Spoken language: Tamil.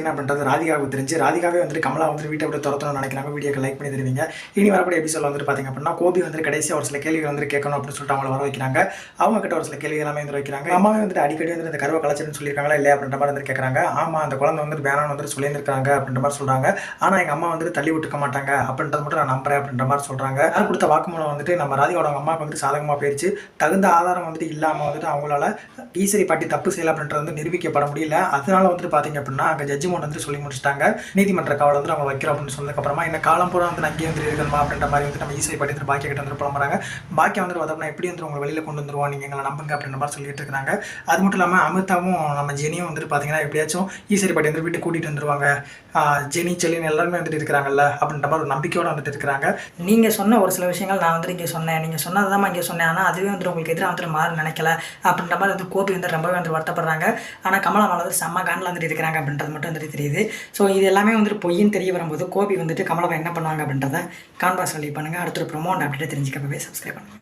என்ன அப்படின்றது ராதிகாவுக்கு தெரிஞ்சு ராதிகாவே வந்துட்டு கமலா வந்துட்டு வீட்டை விட்டு துரத்தணும்னு நினைக்கிறாங்க. வீடியோக்கு லைக் பண்ணி தருவீங்க. இனி வரக்கூடிய எபிசோட வந்துட்டு பார்த்தீங்க அப்படின்னா கோபி வந்துட்டு கடைசியாக ஒரு சில கேள்விகள் வந்து கேட்கணும் அப்படின்னு சொல்லிட்டு அவங்கள வர வைக்கிறாங்க. அவங்க கிட்ட ஒரு சில கேள்வி எல்லாமே வந்து வைக்கிறாங்க. அம்மாவே வந்துட்டு அடிக்கடி வந்து இந்த கருவை கலைச்சிருன்னு சொல்லியிருக்காங்களா இல்லையா அப்படின்ற மாதிரி வந்து கேட்குறாங்க. ஆமாம், அந்த குழந்தை வந்துட்டு வேணாம்னு வந்துட்டு சொல்லியிருக்காங்க அப்படின்ற மாதிரி சொல்கிறாங்க. ஆனால் எங்கள் அம்மா வந்துட்டு தள்ளி விட்டுக்க மாட்டாங்க அப்படின்றத மட்டும் நான் நம்புறேன் அப்படின்ற மாதிரி சொல்கிறாங்க. யார் கொடுத்த வாக்குமூலம் வந்துட்டு நம்ம ராதிகாவோட அம்மாவுக்கு வந்துட்டு சாதகமாக போயிடுச்சு. தகுந்த ஆதாரம் வந்துட்டு இல்லாமல் வந்துட்டு அவங்களால ஈஸ்வரி பாட்டி தப்பு செய்யல அப்படின்றது வந்து நிரூபிக்கப்பட முடியல. அதனால வந்துட்டு பார்த்தீங்க அப்படின்னா அங்கே ஜட்ஜ்மெண்ட் வந்து சொல்லி முடிச்சிட்டாங்க. நீதிமன்ற காவல் வந்து அவங்க வைக்கிறோம் அப்படின்னு சொன்னதுக்கப்புறமா இந்த காலம் பூரா வந்து அங்கேயே வந்து இருக்கணுமா அப்படின்ற மாதிரி வந்து நம்ம ஈஸ்வரி பாட்டி வந்து பாக்கிய கிட்ட வந்து புலம்புறாங்க. பாக்கியம் வந்து பார்த்தோம்னா எப்படி வந்து உங்களை வெளியில் கொண்டு வந்துருவோம், நீங்கள் எங்களை நம்புங்க அப்படின்ற மாதிரி சொல்லிட்டு இருக்காங்க. அது மட்டும் இல்லாமல் அமிதாவும் நம்ம ஜெனியும் வந்துட்டு பார்த்தீங்கன்னா எப்படியாச்சும் ஈஸ்வரி பாட்டி வந்து வீட்டுக்கு கூட்டிகிட்டு வந்துருவாங்க. ஜெனி செல்லின்னு எல்லாருமே வந்துட்டு இருக்கிறாங்கல்ல அப்படின்ற மாதிரி ஒரு நம்பிக்கையோடு வந்துட்டு இருக்கிறாங்க. நீங்கள் சொன்ன ஒரு சில விஷயங்கள் நான் வந்துட்டு இங்கே சொன்னேன், நீங்கள் சொன்னதான் இங்கே சொன்னேன், ஆனால் அதுவே வந்துட்டு உங்களுக்கு எதிராக வந்துட்டு மாறு நினைக்கல அப்படின்ற மாதிரி வந்து கோபி வந்து ரொம்பவே வந்து வருத்தப்படுறாங்க. ஆனால் கமலா மேலே வந்து செம்ம காண்டில் வந்துட்டு இருக்கிறாங்க அப்படின்றது மட்டும் வந்துட்டு தெரியுது. ஸோ இது எல்லாமே வந்துட்டு பொய்ன்னு தெரிய வரும்போது கோபி வந்துட்டு கமலாவை என்ன பண்ணுவாங்க அப்படின்றத கான்பாஸ் சொல்லி பண்ணுங்கள். அடுத்த ஒரு ப்ரொமோ அப்டேட் தெரிஞ்சுக்கப்பவே சப்ஸ்கிரைப் பண்ணுங்கள்.